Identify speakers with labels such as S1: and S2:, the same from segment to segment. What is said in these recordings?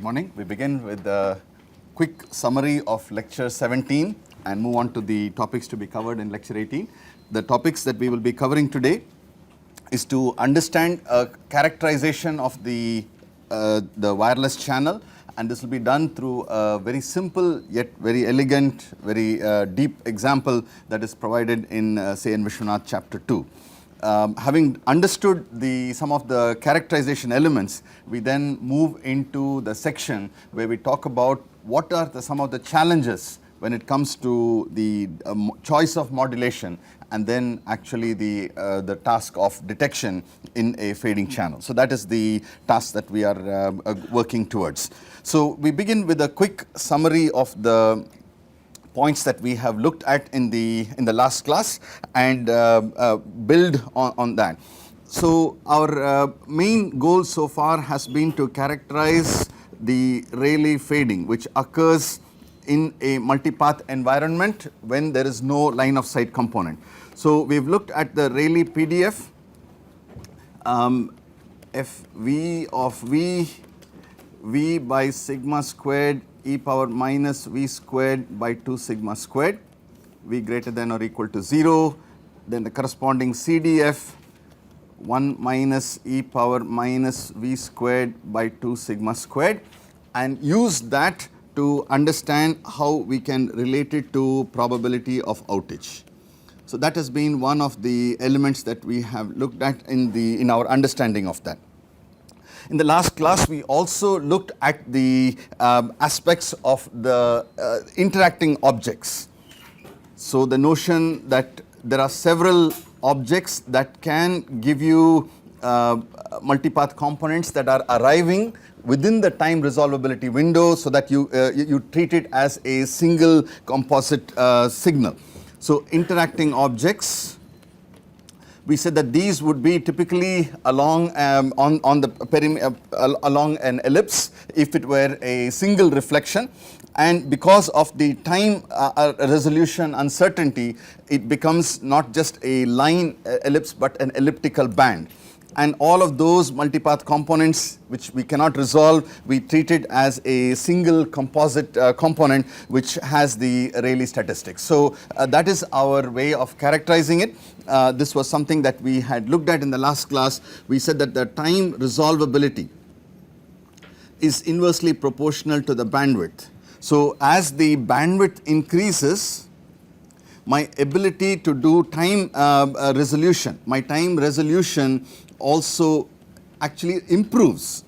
S1: morning. We begin with a quick summary of lecture 17 and move on to the topics to be covered in lecture 18. The topics that we will be covering today is to understand a characterization of the wireless channel, and this will be done through a very simple yet very elegant, very deep example that is provided in say Vishwanath chapter 2. Having understood some of the characterization elements, we then move into the section where we talk about what are some of the challenges when it comes to the choice of modulation and then actually the task of detection in a fading channel. So that is the task that we are working towards. So we begin with a quick summary of the points that we have looked at in the last class and build on that. So our main goal so far has been to characterize the Rayleigh fading, which occurs in a multipath environment when there is no line of sight component. So we've looked at the Rayleigh PDF, f v of v by sigma squared e power minus v squared by 2 sigma squared, v greater than or equal to 0, then the corresponding CDF 1 minus e power minus v squared by 2 sigma squared, and use that to understand how we can relate it to probability of outage. So that has been one of the elements that we have looked at in our understanding of that. In the last class, we also looked at the aspects of the interacting objects. So the notion that there are several objects that can give you multipath components that are arriving within the time resolvability window, so that you treat it as a single composite signal. So interacting objects, we said that these would be typically along along an ellipse if it were a single reflection, and because of the time resolution uncertainty, it becomes not just a line ellipse but an elliptical band. And all of those multipath components which we cannot resolve, we treat it as a single composite component which has the Rayleigh statistics. So that is our way of characterizing it. This was something that we had looked at in the last class. We said that the time resolvability is inversely proportional to the bandwidth. So as the bandwidth increases, my ability to do time resolution, my time resolution also actually improves.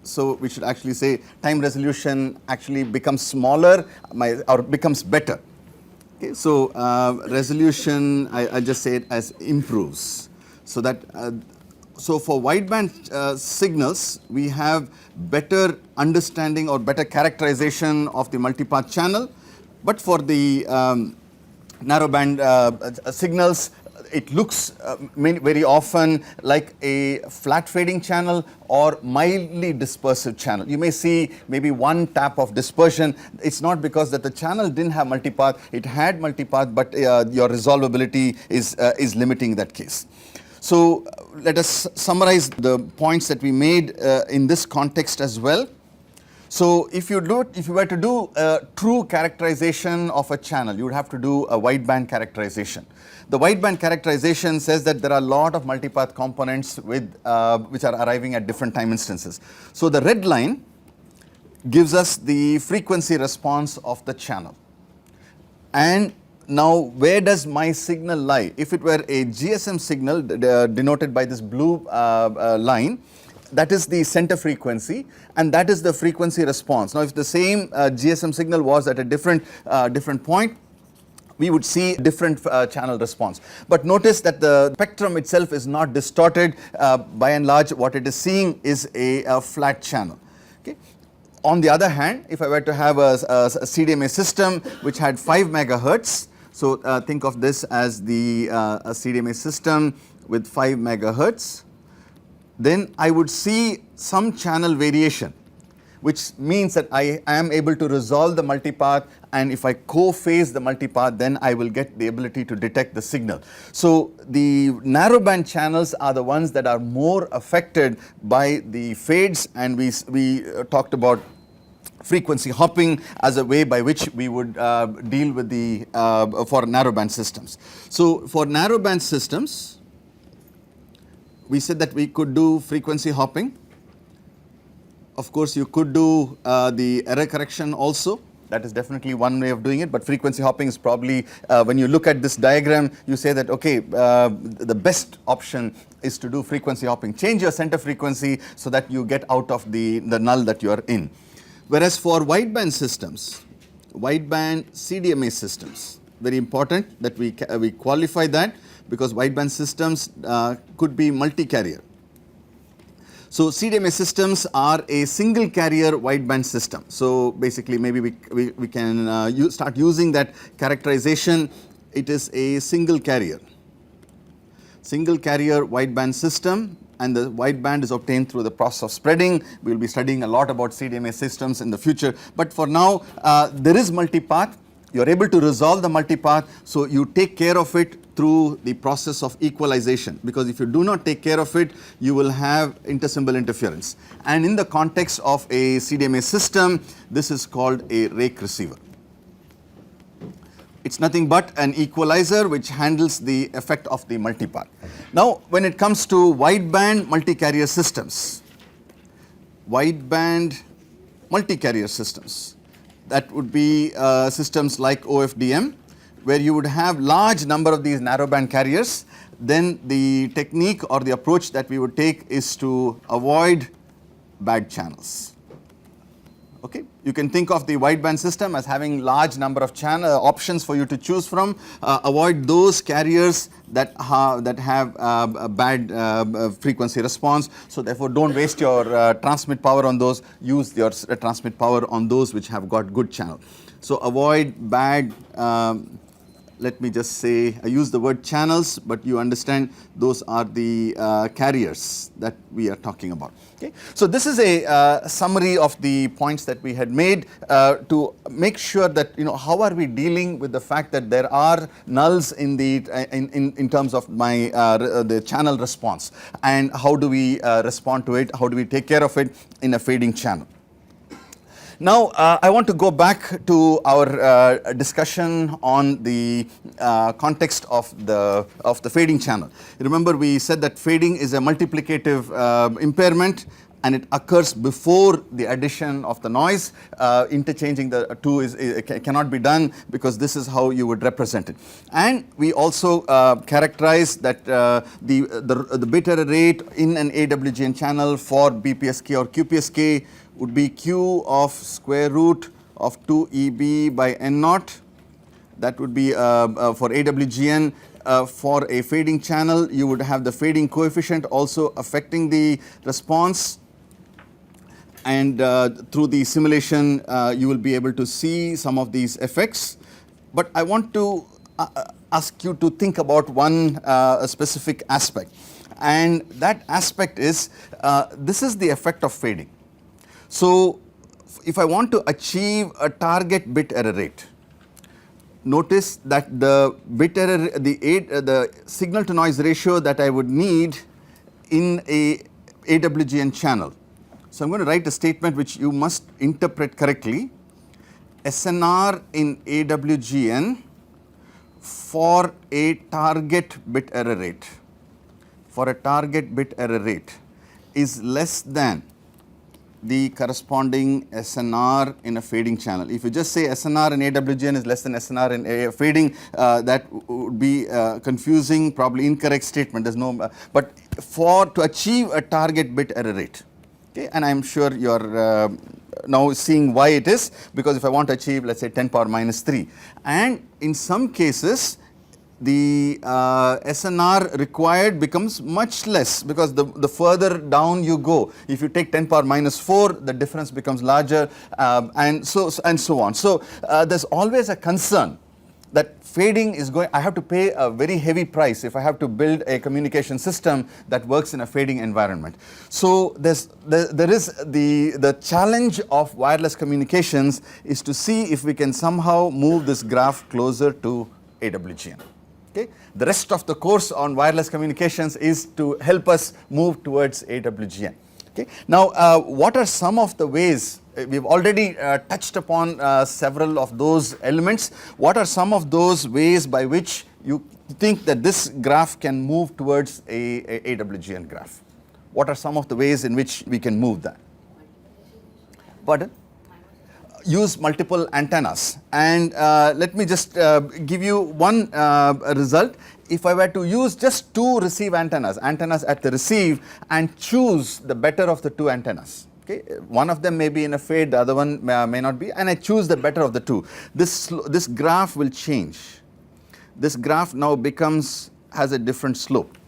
S1: So we should actually say time resolution actually becomes smaller or becomes better. Okay, so resolution, I just say it as improves. So that so for wideband signals, we have better understanding or better characterization of the multipath channel, but for the narrowband signals, it looks very often like a flat fading channel or mildly dispersive channel. You may see maybe one tap of dispersion. It's not because that the channel didn't have multipath, it had multipath, but your resolvability is limiting that case. So let us summarize the points that we made in this context as well. So if you were to do a true characterization of a channel, you would have to do a wideband characterization. The wideband characterization says that there are a lot of multipath components which are arriving at different time instances. So the red line gives us the frequency response of the channel. And now where does my signal lie? If it were a GSM signal denoted by this blue line, that is the center frequency, and that is the frequency response. Now if the same GSM signal was at a different point, we would see different channel response. But notice that the spectrum itself is not distorted. By and large, what it is seeing is a flat channel. Okay. On the other hand, if I were to have a CDMA system which had 5 megahertz, so think of this as the a CDMA system with 5 megahertz, then I would see some channel variation, which means that I am able to resolve the multipath, and if I co-phase the multipath, then I will get the ability to detect the signal. So the narrowband channels are the ones that are more affected by the fades, and we talked about frequency hopping as a way by which we would deal with the for narrowband systems. So for narrowband systems, we said that we could do frequency hopping. Of course, you could do the error correction also. That is definitely one way of doing it, but frequency hopping is probably, when you look at this diagram, you say that, okay, the best option is to do frequency hopping. Change your center frequency so that you get out of the null that you are in. Whereas for wideband systems, wideband CDMA systems, very important that we qualify that, because wideband systems could be multi-carrier. So CDMA systems are a single carrier wideband system. So basically maybe we can start using that characterization. It is a single carrier wideband system, and the wideband is obtained through the process of spreading. We will be studying a lot about CDMA systems in the future, but for now there is multipath. You are able to resolve the multipath, so you take care of it through the process of equalization, because if you do not take care of it, you will have intersymbol interference. And in the context of a CDMA system, this is called a rake receiver. It's nothing but an equalizer which handles the effect of the multipath. Now, when it comes to wideband multi-carrier systems, that would be systems like OFDM, where you would have large number of these narrowband carriers. Then the technique or the approach that we would take is to avoid bad channels. Okay, you can think of the wideband system as having large number of channel options for you to choose from. Avoid those carriers that have a bad frequency response. So therefore, don't waste your transmit power on those. Use your transmit power on those which have got good channel. So avoid bad. Let me just say, I use the word channels, but you understand those are the carriers that we are talking about. Okay? So this is a summary of the points that we had made to make sure that, you know, how are we dealing with the fact that there are nulls in the in terms of my the channel response, and how do we respond to it, how do we take care of it in a fading channel. Now, I want to go back to our discussion on the context of the fading channel. Remember, we said that fading is a multiplicative impairment, and it occurs before the addition of the noise. Interchanging the two cannot be done, because this is how you would represent it. And we also characterize that the bit error rate in an AWGN channel for BPSK or QPSK would be Q of square root of 2EB by N naught. That would be for AWGN. For a fading channel, you would have the fading coefficient also affecting the response, and through the simulation you will be able to see some of these effects. But I want to ask you to think about one specific aspect, and that aspect is this is the effect of fading. So if I want to achieve a target bit error rate, notice that the bit error, the signal to noise ratio that I would need in a AWGN channel. So I'm going to write a statement which you must interpret correctly. SNR in AWGN for a target bit error rate, is less than the corresponding SNR in a fading channel. If you just say SNR in AWGN is less than SNR in a fading, that would be confusing, probably incorrect statement. There's no, but to achieve a target bit error rate, okay, and I'm sure you're now seeing why it is, because if I want to achieve, let's say 10 power minus 3, and in some cases the SNR required becomes much less, because the further down you go, if you take 10 power minus 4, the difference becomes larger, and so on. So there's always a concern that fading is going, I have to pay a very heavy price if I have to build a communication system that works in a fading environment. So there is the challenge of wireless communications is to see if we can somehow move this graph closer to AWGN. Okay. The rest of the course on wireless communications is to help us move towards AWGN. Okay. Now, what are some of the ways, we've already touched upon several of those elements. What are some of those ways by which you think that this graph can move towards a AWGN graph? What are some of the ways in which we can move that? Pardon? Use multiple antennas, and let me just give you one result. If I were to use just two receive antennas at the receive, and choose the better of the two antennas, okay, one of them may be in a fade, the other one may not be, and I choose the better of the two, this graph will change. This graph now has a different slope.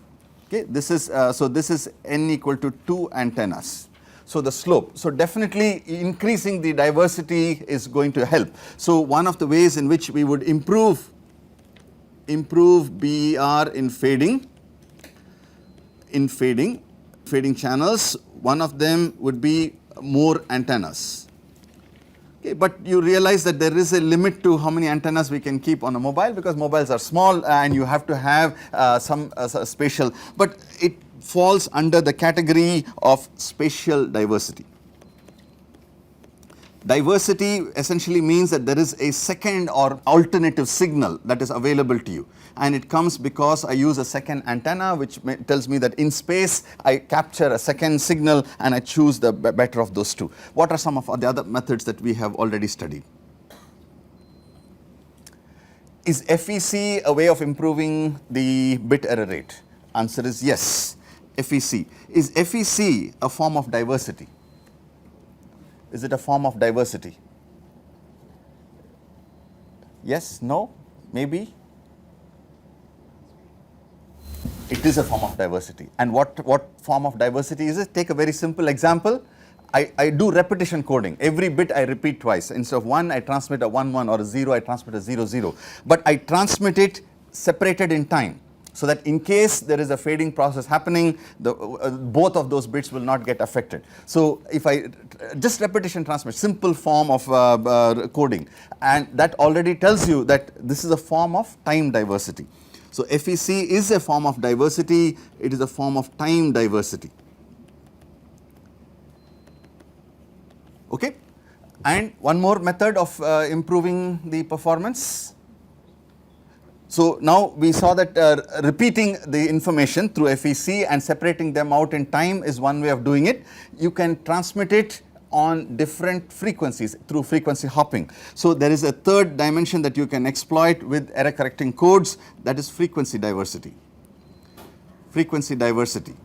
S1: Okay, this is so this is n equal to 2 antennas. So the slope, so definitely increasing the diversity is going to help. So one of the ways in which we would improve BER in fading channels, one of them would be more antennas. Okay, but you realize that there is a limit to how many antennas we can keep on a mobile, because mobiles are small and you have to have some spatial, but it falls under the category of spatial diversity. Diversity essentially means that there is a second or alternative signal that is available to you, and it comes because I use a second antenna, which tells me that in space I capture a second signal and I choose the better of those two. What are some of the other methods that we have already studied? Is FEC a way of improving the bit error rate? Answer is yes. FEC. Is FEC a form of diversity? Is it a form of diversity? Yes, no, maybe? It is a form of diversity. And what form of diversity is it? Take a very simple example. I do repetition coding. Every bit I repeat twice. Instead of 1, I transmit a 1 1, or a 0, I transmit a 0 0. But I transmit it separated in time, so that in case there is a fading process happening, both of those bits will not get affected. So if I just repetition transmit, simple form of coding, and that already tells you that this is a form of time diversity. So FEC is a form of diversity, it is a form of time diversity. Okay, and one more method of improving the performance. So now we saw that repeating the information through FEC and separating them out in time is one way of doing it. You can transmit it on different frequencies through frequency hopping. So there is a third dimension that you can exploit with error correcting codes, that is frequency diversity. Frequency diversity.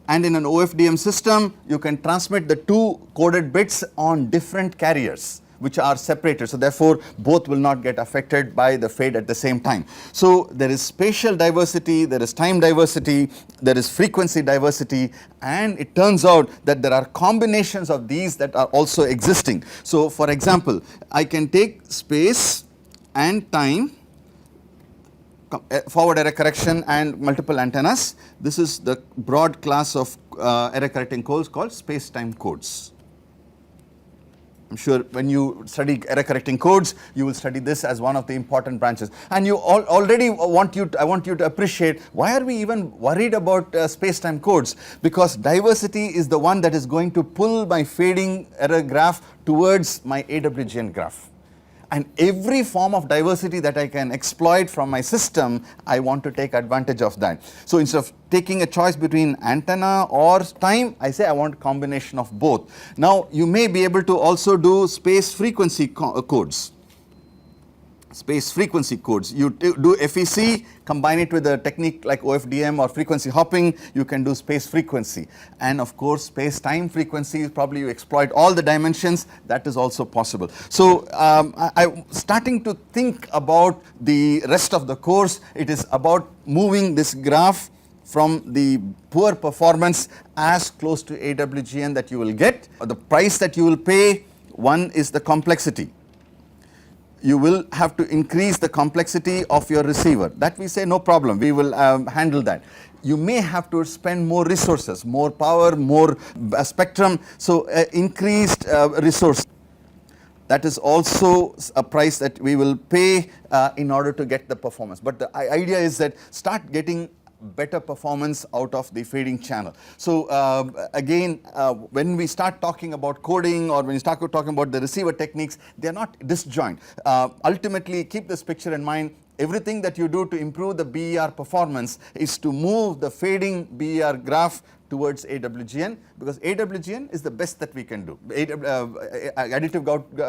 S1: And in an OFDM system, you can transmit the two coded bits on different carriers, which are separated, so therefore both will not get affected by the fade at the same time. So there is spatial diversity, there is time diversity, there is frequency diversity, and it turns out that there are combinations of these that are also existing. So for example, I can take space and time, forward error correction and multiple antennas. This is the broad class of error correcting codes called space-time codes. I'm sure when you study error correcting codes, you will study this as one of the important branches. And you already I want you to appreciate, why are we even worried about space-time codes? Because diversity is the one that is going to pull my fading error graph towards my AWGN graph. And every form of diversity that I can exploit from my system, I want to take advantage of that. So instead of taking a choice between antenna or time, I say I want a combination of both. Now you may be able to also do space frequency codes. Space frequency codes. You do FEC, combine it with a technique like OFDM or frequency hopping, you can do space frequency. And of course, space time frequency, probably you exploit all the dimensions, that is also possible. So I'm starting to think about the rest of the course. It is about moving this graph from the poor performance as close to AWGN that you will get. The price that you will pay, one is the complexity. You will have to increase the complexity of your receiver. That we say no problem, we will handle that. You may have to spend more resources, more power, more spectrum, so increased resource. That is also a price that we will pay in order to get the performance. But the idea is that start getting better performance out of the fading channel. So again, when we start talking about coding or when you start talking about the receiver techniques, they are not disjoint. Ultimately, keep this picture in mind. Everything that you do to improve the BER performance is to move the fading BER graph towards AWGN, because AWGN is the best that we can do. Additive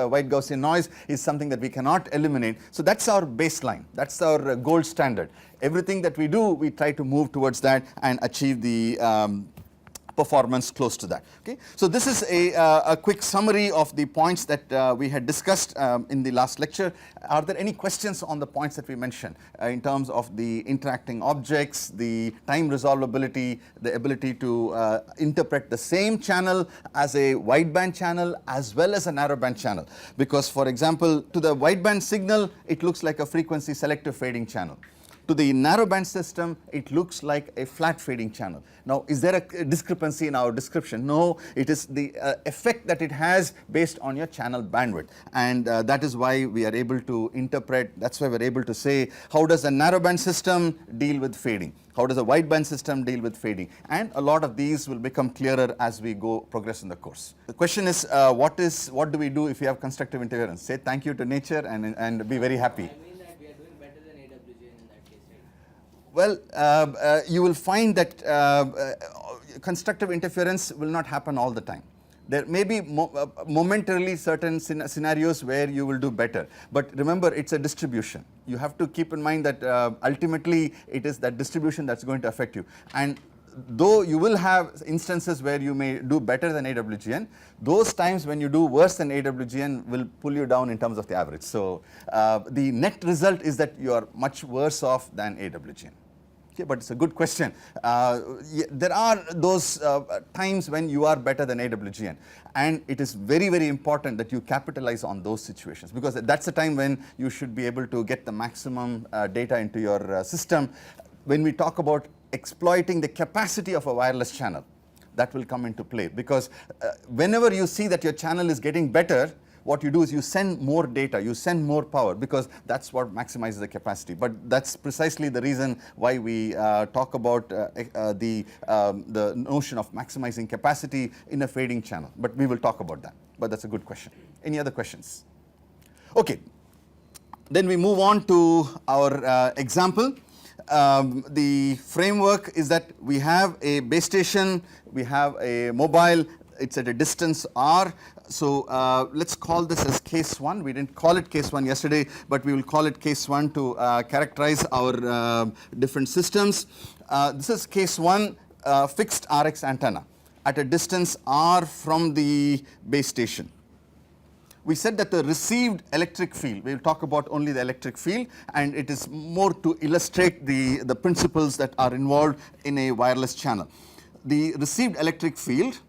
S1: white Gaussian noise is something that we cannot eliminate. So that's our baseline. That's our gold standard. Everything that we do, we try to move towards that and achieve the performance close to that. Okay, so this is a quick summary of the points that we had discussed in the last lecture. Are there any questions on the points that we mentioned in terms of the interacting objects, the time resolvability, the ability to interpret the same channel as a wideband channel as well as a narrowband channel? Because, for example, to the wideband signal, it looks like a frequency selective fading channel. To the narrowband system, it looks like a flat fading channel. Now, is there a discrepancy in our description? No, it is the effect that it has based on your channel bandwidth, and that is why we are able to interpret, that's why we are able to say how does a narrowband system deal with fading, how does a wideband system deal with fading, and a lot of these will become clearer as we go progress in the course. The question is, what do we do if we have constructive interference? Say thank you to nature and be very happy. Well, you will find that constructive interference will not happen all the time. There may be momentarily certain scenarios where you will do better, but remember, it's a distribution. You have to keep in mind that ultimately it is that distribution that's going to affect you. And though you will have instances where you may do better than AWGN, those times when you do worse than AWGN will pull you down in terms of the average. So the net result is that you are much worse off than AWGN. Okay, but it's a good question. There are those times when you are better than AWGN, and it is very, very important that you capitalize on those situations, because that's the time when you should be able to get the maximum data into your system. When we talk about exploiting the capacity of a wireless channel, that will come into play, because whenever you see that your channel is getting better, what you do is you send more data, you send more power, because that's what maximizes the capacity. But that's precisely the reason why we talk about the notion of maximizing capacity in a fading channel. But we will talk about that. But that's a good question. Any other questions? Okay. Then we move on to our example. The framework is that we have a base station, we have a mobile, it's at a distance r. So let's call this as case 1. We didn't call it case 1 yesterday, but we will call it case 1 to characterize our different systems. This is case 1, fixed RX antenna at a distance r from the base station. We said that the received electric field, we will talk about only the electric field, and it is more to illustrate the principles that are involved in a wireless channel. The received electric field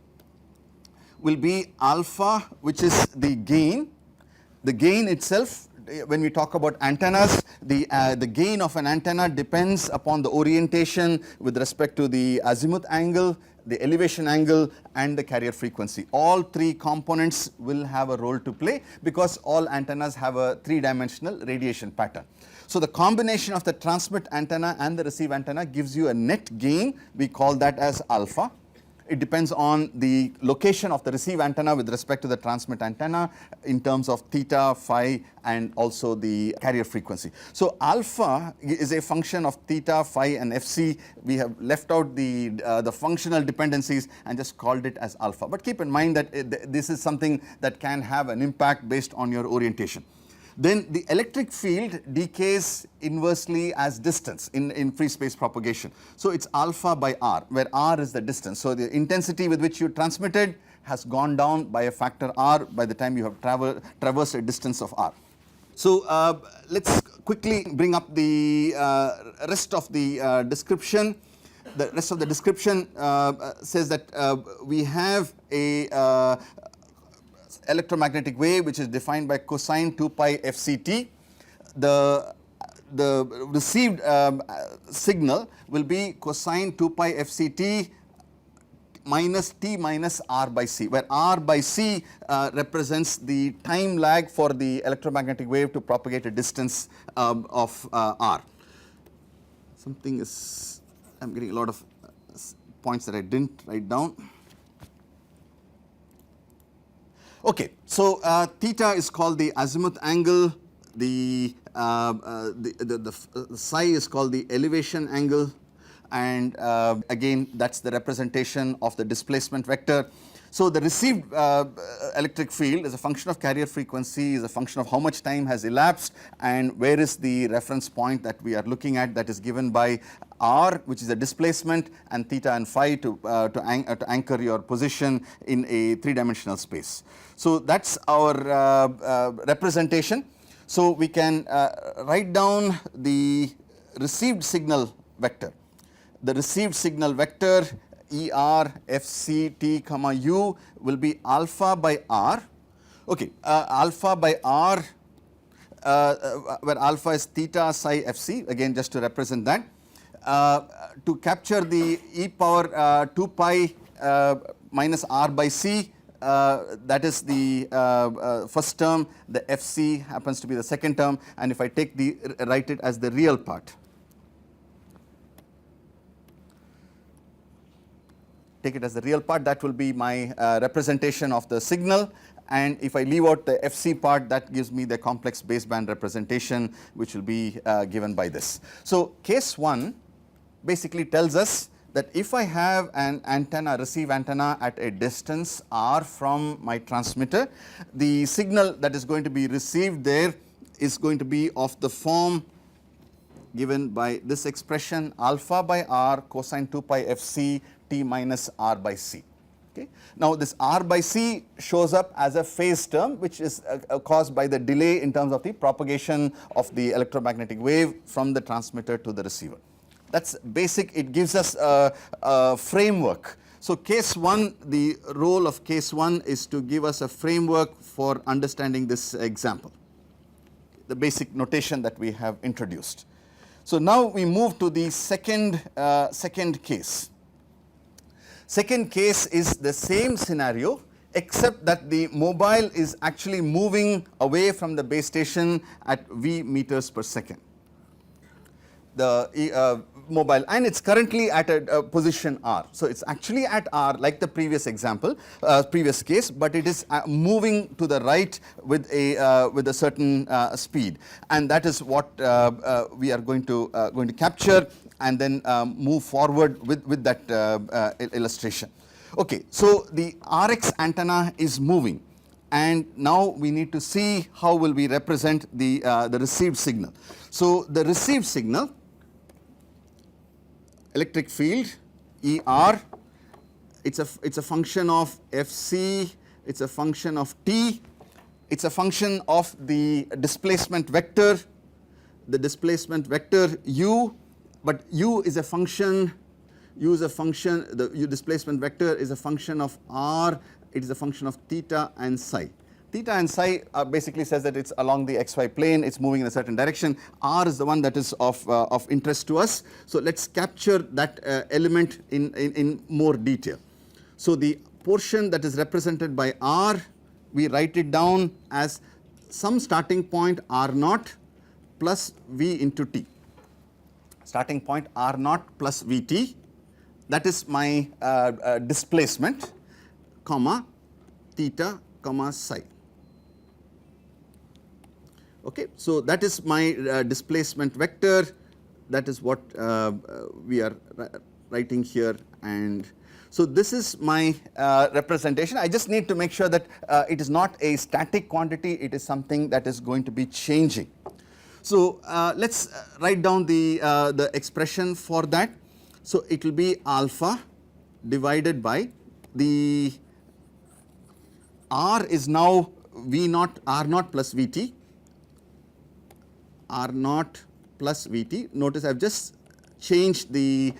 S1: will be alpha, which is the gain. The gain itself, when we talk about antennas, the gain of an antenna depends upon the orientation with respect to the azimuth angle, the elevation angle, and the carrier frequency. All three components will have a role to play, because all antennas have a three-dimensional radiation pattern. So the combination of the transmit antenna and the receive antenna gives you a net gain. We call that as alpha. It depends on the location of the receive antenna with respect to the transmit antenna in terms of theta, phi, and also the carrier frequency. So alpha is a function of theta, phi, and fc. We have left out the functional dependencies and just called it as alpha. But keep in mind that this is something that can have an impact based on your orientation. Then the electric field decays inversely as distance in free space propagation. So it's alpha by r, where r is the distance. So the intensity with which you transmitted has gone down by a factor r by the time you have traversed a distance of r. So let's quickly bring up the rest of the description. The rest of the description says that we have a electromagnetic wave which is defined by cosine 2 pi fct. The received signal will be cosine 2 pi fct minus t minus r by c, where r by c represents the time lag for the electromagnetic wave to propagate a distance of r. Something is I'm getting a lot of points that I didn't write down. Okay, so theta is called the azimuth angle, the psi is called the elevation angle, and again that's the representation of the displacement vector. So the received electric field is a function of carrier frequency, is a function of how much time has elapsed and where is the reference point that we are looking at, that is given by r, which is the displacement, and theta and phi to anchor your position in a three-dimensional space. So that's our representation. So we can write down the received signal vector. The received signal vector ER FC T comma U will be alpha by R. Okay, alpha by R, where alpha is theta psi FC, again just to represent that. To capture the e power 2 pi minus R by C, that is the first term, the FC happens to be the second term, and if I take the write it as the real part. Take it as the real part, that will be my representation of the signal, and if I leave out the FC part, that gives me the complex baseband representation, which will be given by this. So case 1 basically tells us that if I have an antenna, receive antenna at a distance r from my transmitter, the signal that is going to be received there is going to be of the form given by this expression alpha by r cosine 2 pi fc t minus r by c. Okay. Now this r by c shows up as a phase term, which is caused by the delay in terms of the propagation of the electromagnetic wave from the transmitter to the receiver. That's basic, it gives us a framework. So case 1, the role of case 1 is to give us a framework for understanding this example, the basic notation that we have introduced. So now we move to the second case. Second case is the same scenario, except that the mobile is actually moving away from the base station at v meters per second. The mobile, and it's currently at a position r. So it's actually at r like the previous example, previous case, but it is moving to the right with a certain speed, and that is what we are going to capture and then move forward with that illustration. Okay, so the RX antenna is moving, and now we need to see how will we represent the received signal. So the received signal, electric field ER, it's a function of FC, it's a function of T, it's a function of the displacement vector, U, but U is a function, the displacement vector is a function of R, it is a function of theta and psi. Theta and psi basically says that it's along the xy plane, it's moving in a certain direction. R is the one that is of interest to us. So let's capture that element in more detail. So the portion that is represented by R, we write it down as some starting point R naught plus V into T. Starting point R naught plus Vt, that is my displacement, comma, theta, comma, psi. Okay, so that is my displacement vector, that is what we are writing here, and so this is my representation. I just need to make sure that it is not a static quantity, it is something that is going to be changing. So let's write down the expression for that. So it will be alpha divided by the R is now V naught, R naught plus Vt, R naught plus Vt. Notice I have just changed the,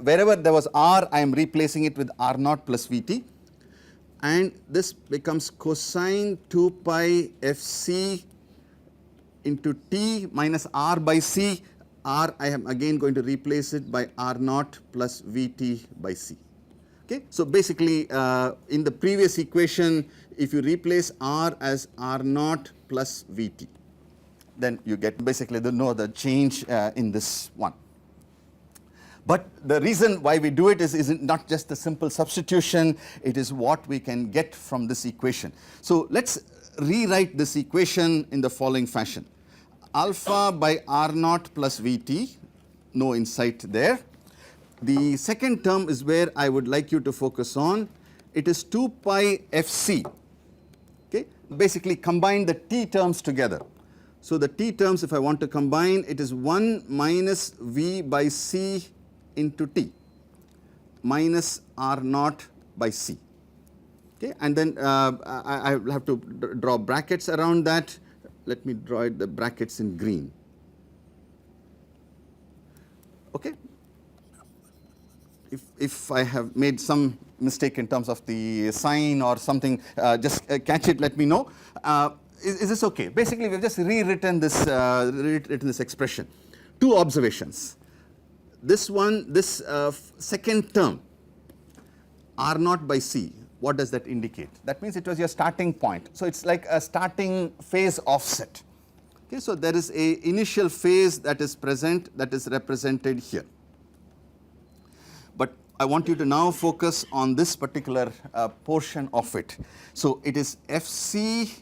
S1: wherever there was R, I am replacing it with R naught plus Vt, and this becomes cosine 2 pi Fc into T minus R by C. R, I am again going to replace it by R naught plus Vt by C. Okay. So basically in the previous equation, if you replace R as R naught plus Vt, then you get basically no other change in this one. But the reason why we do it is not just the simple substitution, it is what we can get from this equation. So let's rewrite this equation in the following fashion. Alpha by R naught plus Vt, no insight there. The second term is where I would like you to focus on. It is 2 pi Fc. Okay? Basically combine the t terms together. So the t terms, if I want to combine, it is 1 minus V by C into t minus R naught by C. Okay? And then I will have to draw brackets around that. Let me draw the brackets in green. Okay? If I have made some mistake in terms of the sign or something, just catch it, let me know. Is this okay? Basically, we have just rewritten this expression. Two observations. This one, this second term, R naught by C, what does that indicate? That means it was your starting point. So it's like a starting phase offset. Okay, so there is a initial phase that is present, that is represented here. But I want you to now focus on this particular portion of it. So it is Fc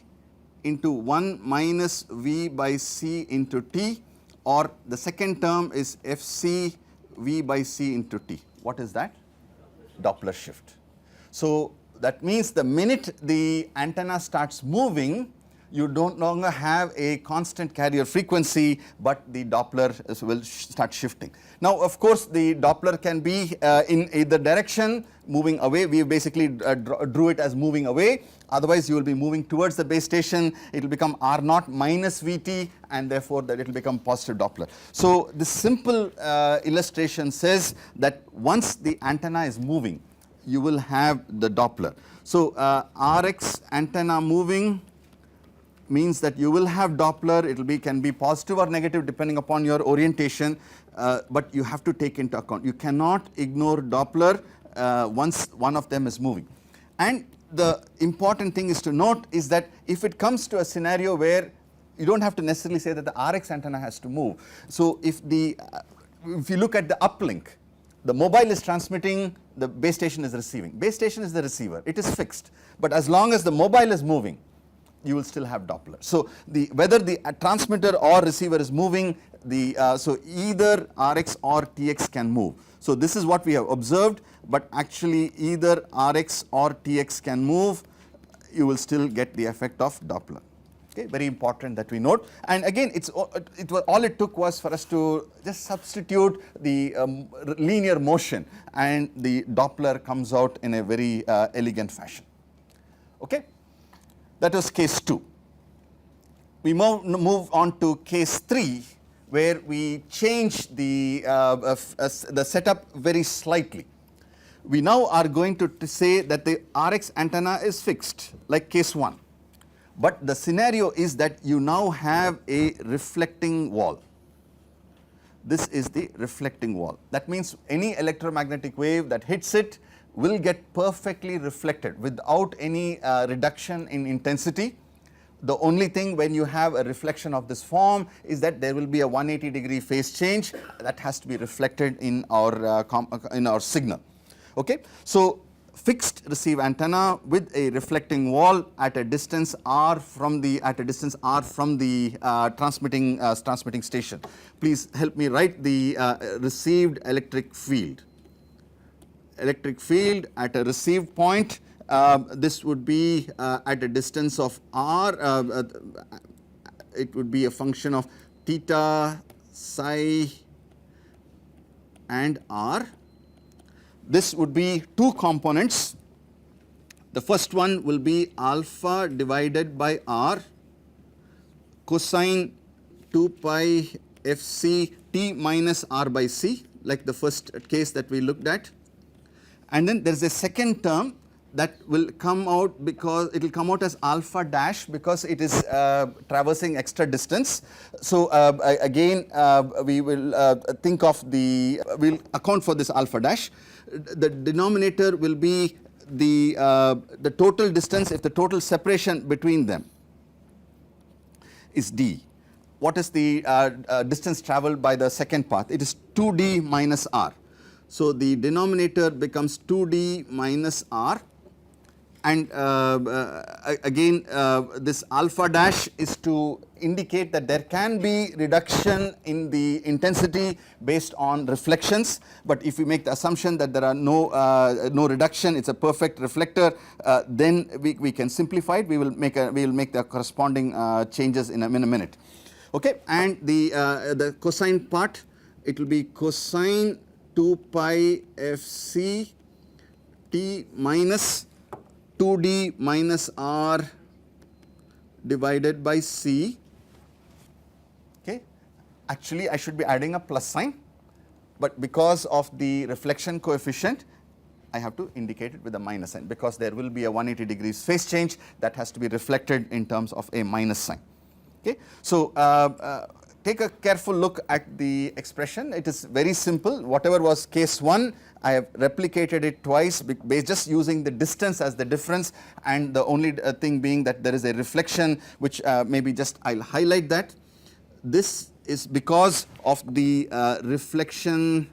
S1: into 1 minus V by C into T, or the second term is Fc V by C into T. What is that? Doppler shift. So that means the minute the antenna starts moving, you don't longer have a constant carrier frequency, but the Doppler will start shifting. Now, of course, the Doppler can be in either direction, moving away. We basically drew it as moving away. Otherwise, you will be moving towards the base station. It will become R naught minus Vt, and therefore that it will become positive Doppler. So this simple illustration says that once the antenna is moving, you will have the Doppler. So Rx antenna moving means that you will have Doppler. It will can be positive or negative depending upon your orientation, but you have to take into account. You cannot ignore Doppler once one of them is moving. And the important thing is to note is that if it comes to a scenario where you don't have to necessarily say that the Rx antenna has to move. So if you look at the uplink, the mobile is transmitting, the base station is receiving. Base station is the receiver. It is fixed. But as long as the mobile is moving, you will still have Doppler. So whether the transmitter or receiver is moving, so either Rx or Tx can move. So this is what we have observed, but actually either Rx or Tx can move, you will still get the effect of Doppler. Okay, very important that we note. And again, all it took was for us to just substitute the linear motion, and the Doppler comes out in a very elegant fashion. Okay. That was case 2. We move on to case 3, where we change the setup very slightly. We now are going to say that the Rx antenna is fixed, like case 1. But the scenario is that you now have a reflecting wall. This is the reflecting wall. That means any electromagnetic wave that hits it will get perfectly reflected without any reduction in intensity. The only thing when you have a reflection of this form is that there will be a 180-degree phase change that has to be reflected in our signal. Okay, so fixed receive antenna with a reflecting wall at a distance r from the transmitting station. Please help me write the received electric field. Electric field at a received point, this would be at a distance of r, it would be a function of theta, psi and r. This would be two components. The first one will be alpha divided by r cosine 2 pi Fc t minus r by c, like the first case that we looked at. And then there is a second term that will come out because it will come out as alpha dash because it is traversing extra distance. So again we will we'll account for this alpha dash. The denominator will be the total distance if the total separation between them is d. What is the distance travelled by the second path? It is 2d minus r. So, the denominator becomes 2d minus r, and again this alpha dash is to indicate that there can be reduction in the intensity based on reflections, but if we make the assumption that there are no reduction, it is a perfect reflector, then we can simplify it. We will make the corresponding changes in a minute. Okay, and the cosine part, it will be cosine 2 pi f c t minus 2d minus r divided by c. Okay, actually I should be adding a plus sign, but because of the reflection coefficient I have to indicate it with a minus sign, because there will be a 180 degrees phase change that has to be reflected in terms of a minus sign. Okay, so take a careful look at the expression. It is very simple. Whatever was case 1, I have replicated it twice by just using the distance as the difference, and the only thing being that there is a reflection, which maybe just I will highlight that. This is because of the reflection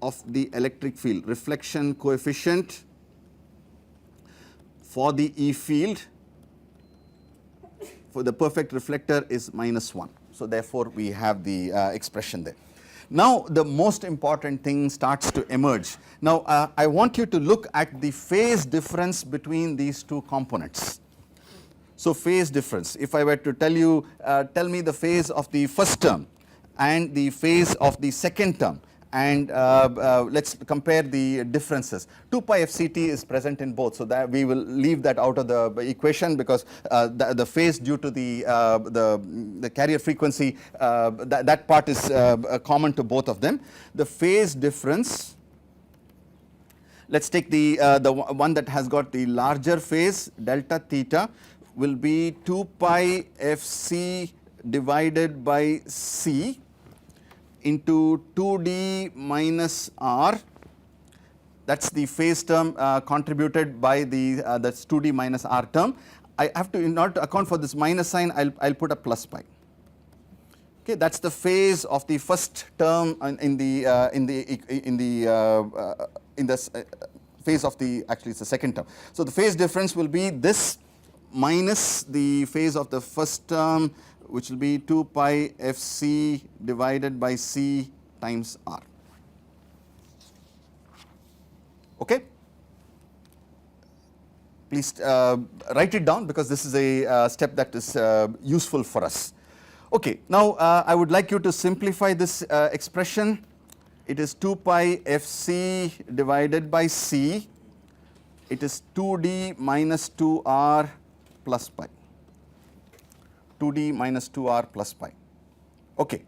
S1: of the electric field, reflection coefficient for the E field for the perfect reflector is -1. So, therefore, we have the expression there. Now, the most important thing starts to emerge. Now, I want you to look at the phase difference between these two components. So, phase difference, if I were to tell you, tell me the phase of the first term and the phase of the second term, and let us compare the differences. 2 pi fct is present in both, so that we will leave that out of the equation, because the phase due to the carrier frequency, that part is common to both of them. The phase difference, let us take the one that has got the larger phase, delta theta, will be 2 pi fc divided by c into 2d minus r. That is the phase term contributed by that's 2d minus r term. I have to, in order to account for this minus sign, I'll put a plus pi. Okay, that's the phase of the first term in the phase of the, actually it's the second term. So, the phase difference will be this minus the phase of the first term, which will be 2 pi fc divided by c times r. Okay. Please write it down, because this is a step that is useful for us. Okay. Now, I would like you to simplify this expression. It is 2 pi fc divided by c. It is 2d minus 2r plus pi. 2d minus 2r plus pi. Okay.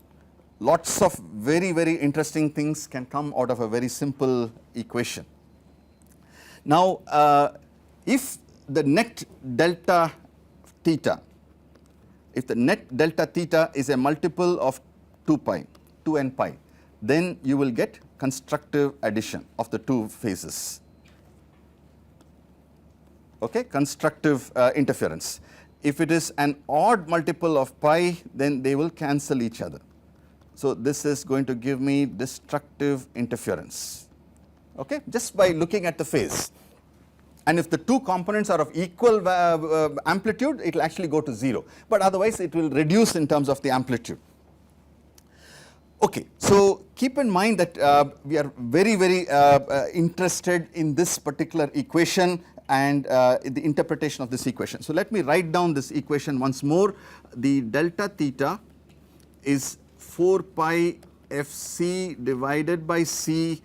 S1: Lots of very, very interesting things can come out of a very simple equation. Now, if the net delta theta, if the net delta theta is a multiple of 2 pi, 2n pi, then you will get constructive addition of the two phases. Okay, constructive interference. If it is an odd multiple of pi, then they will cancel each other. So, this is going to give me destructive interference, okay, just by looking at the phase. And if the two components are of equal amplitude, it will actually go to 0, but otherwise it will reduce in terms of the amplitude. Okay, so keep in mind that we are very, very interested in this particular equation and the interpretation of this equation. So, let me write down this equation once more. The delta theta is 4 pi fc divided by c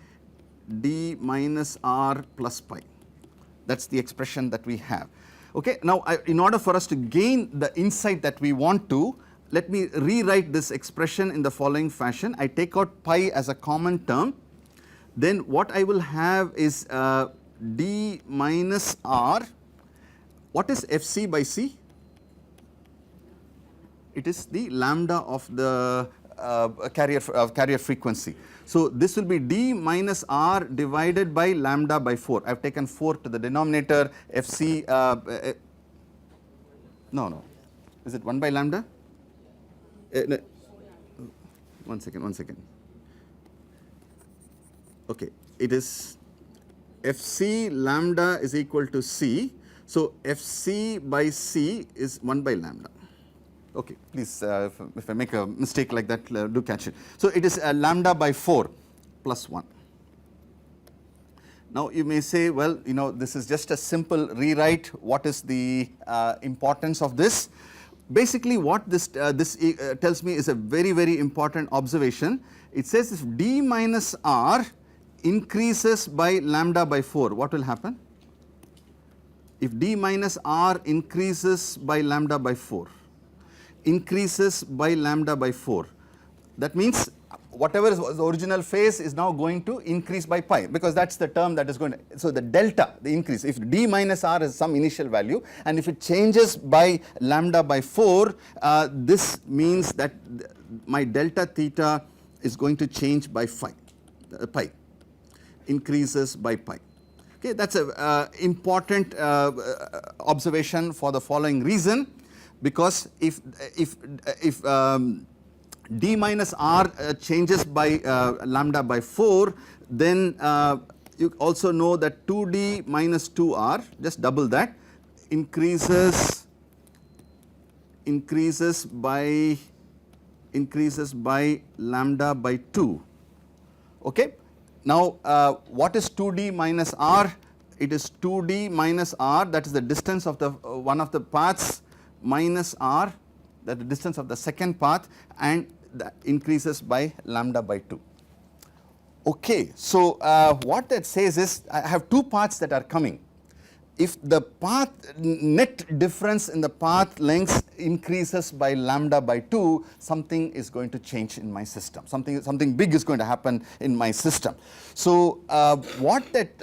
S1: d minus r plus pi. That is the expression that we have. Okay. Now, in order for us to gain the insight that we want to, let me rewrite this expression in the following fashion. I take out pi as a common term, then what I will have is d minus r. What is fc by c? It is the lambda of the carrier frequency. So, this will be d minus r divided by lambda by 4. I have taken 4 to the denominator. Fc, no, is it 1 by lambda? No. One second. Okay, it is Fc lambda is equal to C. So, Fc by C is 1 by lambda. Okay, please if I make a mistake like that, do catch it. So, it is lambda by 4 plus 1. Now, you may say, well, you know, this is just a simple rewrite. What is the importance of this? Basically, what this tells me is a very, very important observation. It says if d minus r increases by lambda by 4, what will happen? If d minus r increases by lambda by 4, that means whatever is the original phase is now going to increase by pi, because that is the term that is going to, so the delta, the increase, if d minus r is some initial value and if it changes by lambda by 4, this means that my delta theta is going to change by pi, increases by pi. Okay, that is a important observation for the following reason, because if d minus r changes by lambda by 4, then you also know that 2d minus 2r, just double that, increases by lambda by 2. Okay. Now, what is 2d minus r? It is 2d minus r, that is the distance of the one of the paths, minus r, that is the distance of the second path, and that increases by lambda by 2. Okay, so what that says is I have two paths that are coming. If the path net difference in the path lengths increases by lambda by 2, something is going to change in my system, something big is going to happen in my system. So what that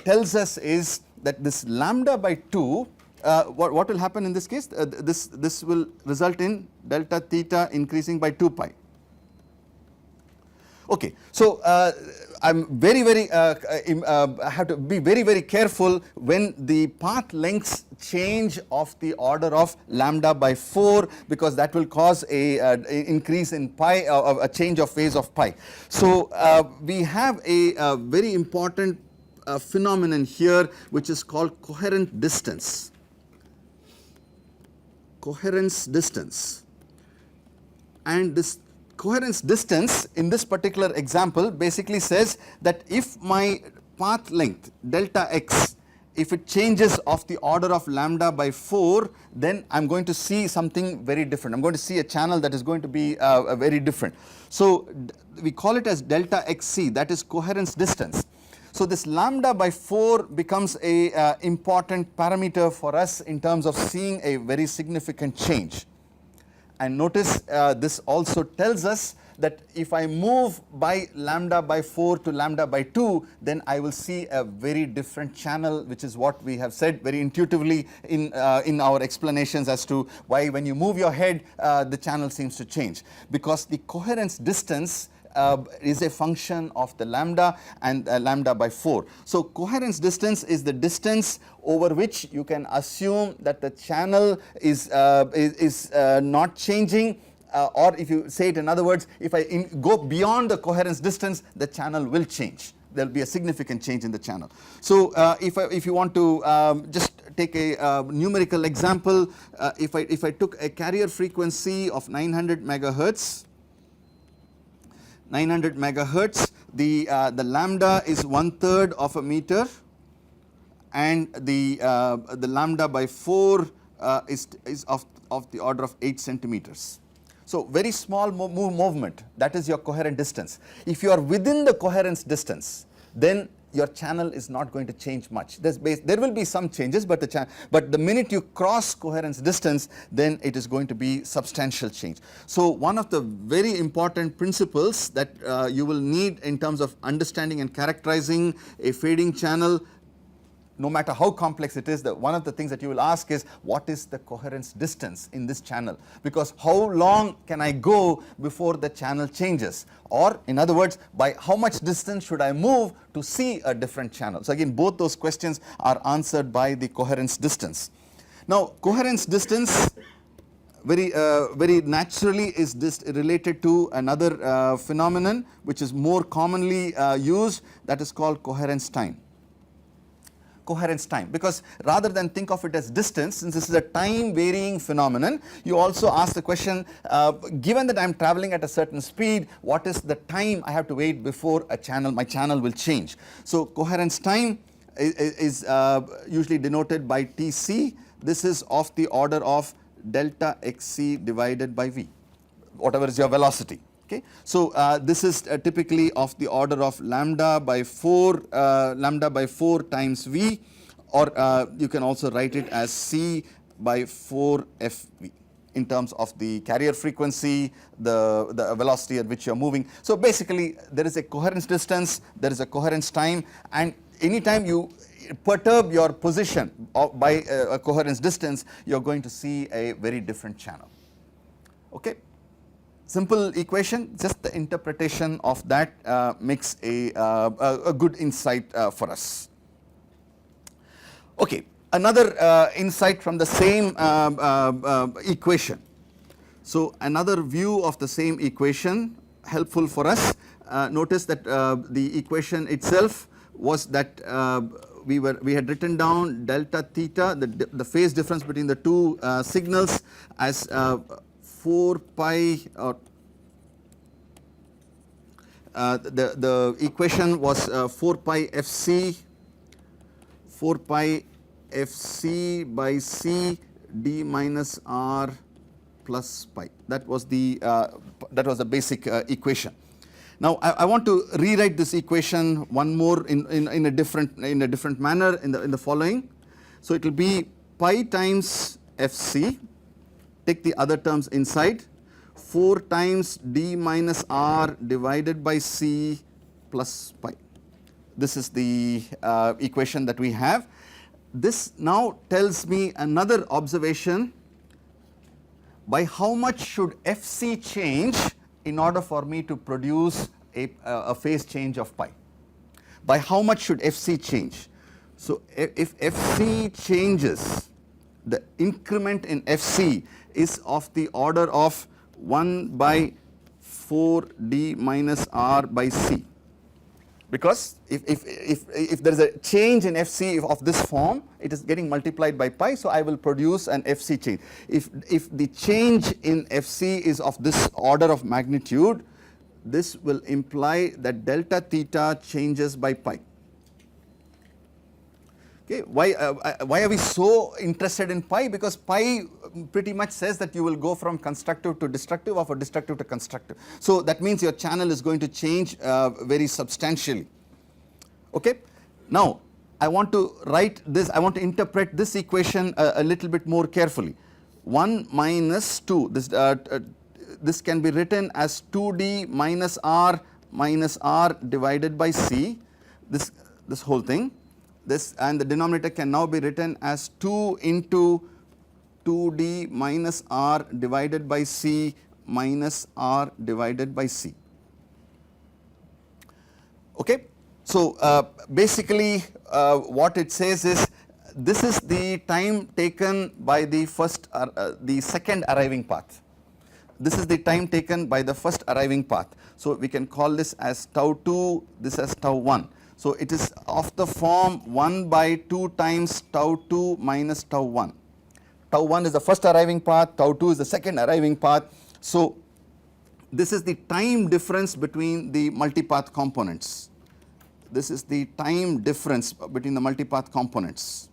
S1: tells us is that this lambda by 2, what will happen in this case? This will result in delta theta increasing by 2 pi. Okay, so I'm I have to be very careful when the path lengths change of the order of lambda by 4, because that will cause a increase in pi, a change of phase of pi. So we have a very important phenomenon here, which is called coherent distance. Coherence distance, and this coherence distance in this particular example basically says that if my path length delta x, if it changes of the order of lambda by 4, then I am going to see something very different. I am going to see a channel that is going to be very different. So we call it as delta xc, that is coherence distance. So this lambda by 4 becomes a important parameter for us in terms of seeing a very significant change. And notice this also tells us that if I move by lambda by 4 to lambda by 2, then I will see a very different channel, which is what we have said very intuitively in our explanations as to why when you move your head the channel seems to change, because the coherence distance is a function of the lambda and lambda by 4. So coherence distance is the distance over which you can assume that the channel is not changing, or if you say it in other words, if I go beyond the coherence distance, the channel will change. There will be a significant change in the channel. So if you want to just take a numerical example, if I took a carrier frequency of 900 megahertz, the lambda is 1/3 of a meter, and the lambda by 4 is of the order of 8 centimeters. So very small movement, that is your coherent distance. If you are within the coherence distance, then your channel is not going to change much. There will be some changes, but the minute you cross coherence distance, then it is going to be substantial change. So one of the very important principles that you will need in terms of understanding and characterizing a fading channel, no matter how complex it is, one of the things that you will ask is, what is the coherence distance in this channel? Because how long can I go before the channel changes? Or in other words, by how much distance should I move to see a different channel? So again, both those questions are answered by the coherence distance. Now coherence distance very naturally is this related to another phenomenon which is more commonly used, that is called coherence time. Coherence time, because rather than think of it as distance, since this is a time varying phenomenon, you also ask the question, given that I am traveling at a certain speed, what is the time I have to wait before my channel will change. So coherence time is usually denoted by Tc. This is of the order of delta xc divided by v, whatever is your velocity. Okay. So this is typically of the order of lambda by 4 times v, or you can also write it as c by 4 fv in terms of the carrier frequency, the velocity at which you are moving. So basically there is a coherence distance, there is a coherence time, and anytime you perturb your position by a coherence distance, you are going to see a very different channel. Okay. Simple equation, just the interpretation of that makes a good insight for us. Okay, another insight from the same equation. So another view of the same equation, helpful for us. Notice that the equation itself was that we had written down delta theta, the phase difference between the two signals, as 4 pi, or the equation was 4 pi fc by c d minus r plus pi. That was the basic equation. Now I want to rewrite this equation one more in a different manner in the following. So it will be pi times fc, take the other terms inside, 4 times d minus r divided by c plus pi. This is the equation that we have. This now tells me another observation: by how much should fc change in order for me to produce a phase change of pi? By how much should fc change? So if fc changes, the increment in fc is of the order of 1 by 4 d minus r by c, because if there is a change in fc of this form, it is getting multiplied by pi, so I will produce an fc change. If the change in fc is of this order of magnitude, this will imply that delta theta changes by pi. Okay, why are we so interested in pi? Because pi pretty much says that you will go from constructive to destructive, or from destructive to constructive. So that means your channel is going to change very substantially. Okay. Now I want to write this, I want to interpret this equation a little bit more carefully. 1 minus 2, this can be written as 2d minus r divided by c, this whole thing. This, and the denominator can now be written as 2 into 2d minus r divided by c minus r divided by c. Okay. So basically what it says is, this is the time taken by the second arriving path. This is the time taken by the first arriving path. So we can call this as tau 2, this as tau 1. So it is of the form 1 by 2 times tau 2 minus tau 1. Tau 1 is the first arriving path, tau 2 is the second arriving path. So this is the time difference between the multipath components. This is the time difference between the multipath components.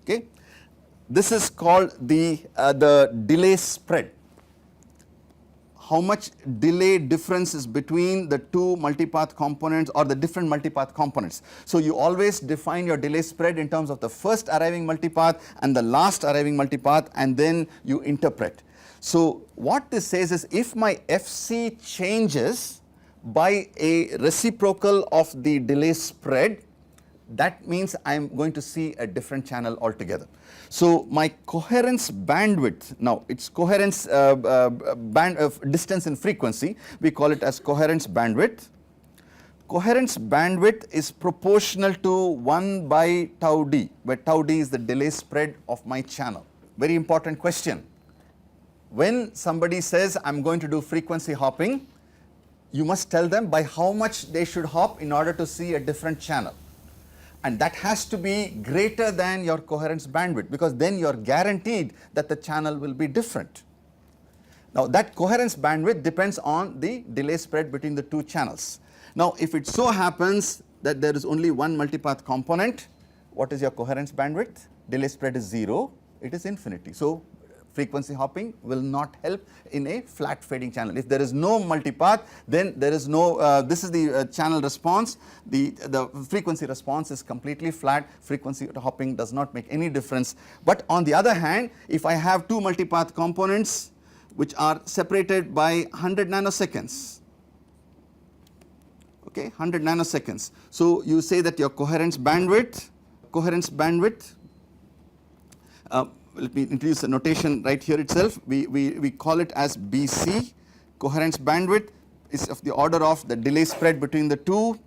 S1: Okay. This is called the delay spread. How much delay difference is between the two multipath components or the different multipath components. So you always define your delay spread in terms of the first arriving multipath and the last arriving multipath, and then you interpret. So what this says is, if my fc changes by a reciprocal of the delay spread, that means I am going to see a different channel altogether. So my coherence bandwidth, now it's coherence band of distance in frequency, we call it as coherence bandwidth. Coherence bandwidth is proportional to 1 by tau d, where tau d is the delay spread of my channel. Very important question. when somebody says I'm going to do frequency hopping, you must tell them by how much they should hop in order to see a different channel. And that has to be greater than your coherence bandwidth, because then you are guaranteed that the channel will be different. Now that coherence bandwidth depends on the delay spread between the two channels. Now if it so happens that there is only one multipath component, what is your coherence bandwidth? Delay spread is 0, it is infinity. So frequency hopping will not help in a flat fading channel. If there is no multipath, then there is no, this is the channel response, the frequency response is completely flat, frequency hopping does not make any difference. But on the other hand, if I have two multipath components which are separated by 100 nanoseconds, okay, 100 nanoseconds. So you say that your coherence bandwidth, let me introduce a notation right here itself. We call it as BC. Coherence bandwidth is of the order of the delay spread between the two,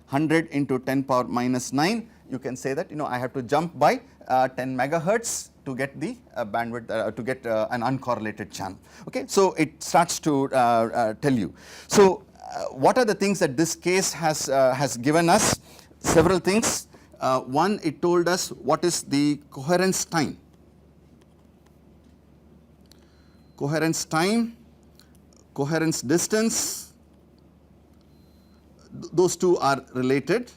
S1: 100 into 10 power minus 9. You can say that, I have to jump by 10 megahertz to get the bandwidth, to get an uncorrelated channel. Okay, so it starts to tell you. So what are the things that this case has given us? Several things. One, it told us what is the coherence time. Coherence time, coherence distance, those two are related.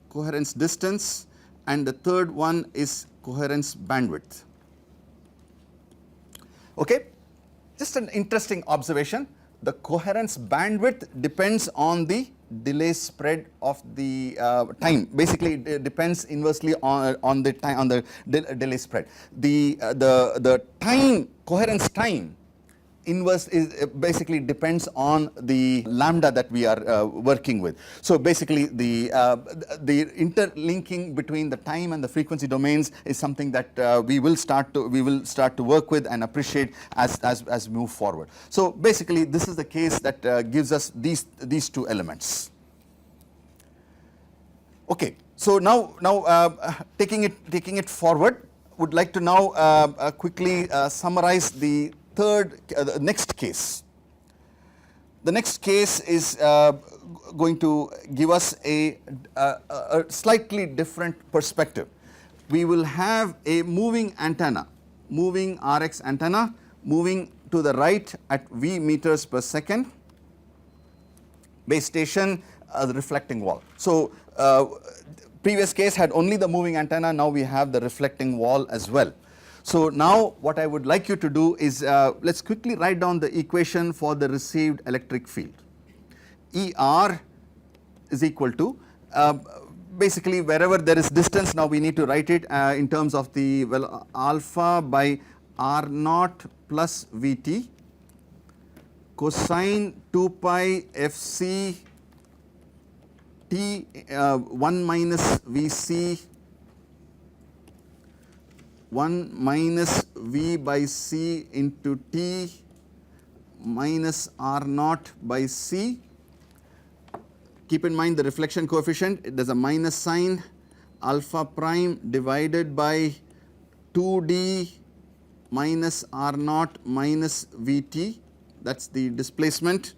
S1: Coherence distance, and the third one is coherence bandwidth. Okay, just an interesting observation. The coherence bandwidth depends on the delay spread of the time. Basically it depends inversely on the time, on the delay spread. The time, coherence time inverse is basically depends on the lambda that we are working with. So basically the interlinking between the time and the frequency domains is something that we will start to work with and appreciate as we move forward. So basically this is the case that gives us these two elements. Okay, so now taking it forward, would like to now quickly summarize the next case. The next case is going to give us a slightly different perspective. We will have a moving antenna, moving RX antenna, moving to the right at V meters per second, base station, the reflecting wall. So previous case had only the moving antenna, now we have the reflecting wall as well. So now what I would like you to do is let's quickly write down the equation for the received electric field. ER is equal to basically wherever there is distance, now we need to write it in terms of the alpha by R naught plus Vt cosine 2 pi Fc T 1 minus Vc 1 minus V by C into T minus R naught by C. Keep in mind the reflection coefficient, there is a minus sign, alpha prime divided by 2D minus R naught minus Vt, that is the displacement,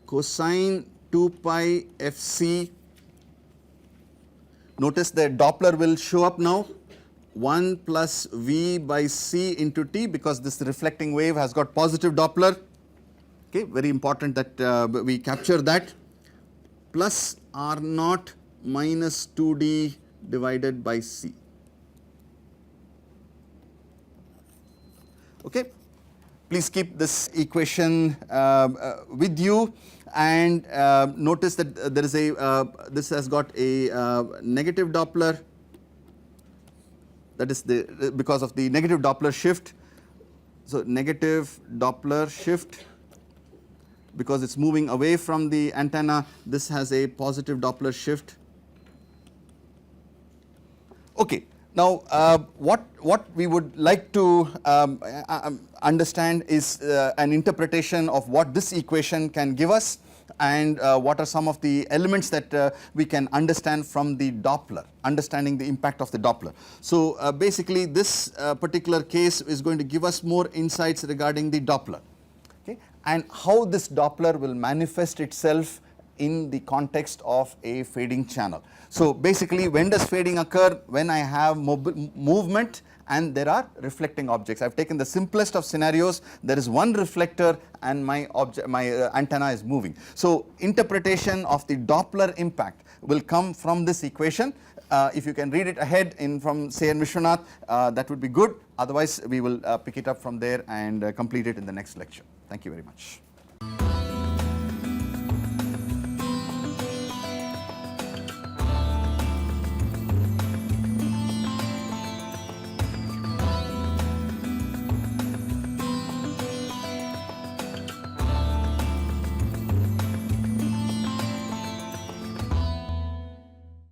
S1: cosine 2 pi Fc. Notice the Doppler will show up now, 1 plus V by C into T, because this reflecting wave has got positive Doppler. Okay, very important that we capture that, plus R naught minus 2D divided by C. Okay, please keep this equation with you, and notice that there is a this has got a negative Doppler, that is because of the negative Doppler shift. So negative Doppler shift, because it is moving away from the antenna, this has a positive Doppler shift. Okay, now what we would like to understand is an interpretation of what this equation can give us. and what are some of the elements that we can understand from the Doppler, understanding the impact of the Doppler. So basically this particular case is going to give us more insights regarding the Doppler, okay, and how this Doppler will manifest itself in the context of a fading channel. So basically, when does fading occur? When I have movement and there are reflecting objects. I have taken the simplest of scenarios. There is one reflector and my antenna is moving. So interpretation of the Doppler impact will come from this equation. If you can read it ahead from say and Vishwanath, that would be good. Otherwise we will pick it up from there and complete it in the next lecture. Thank you very much.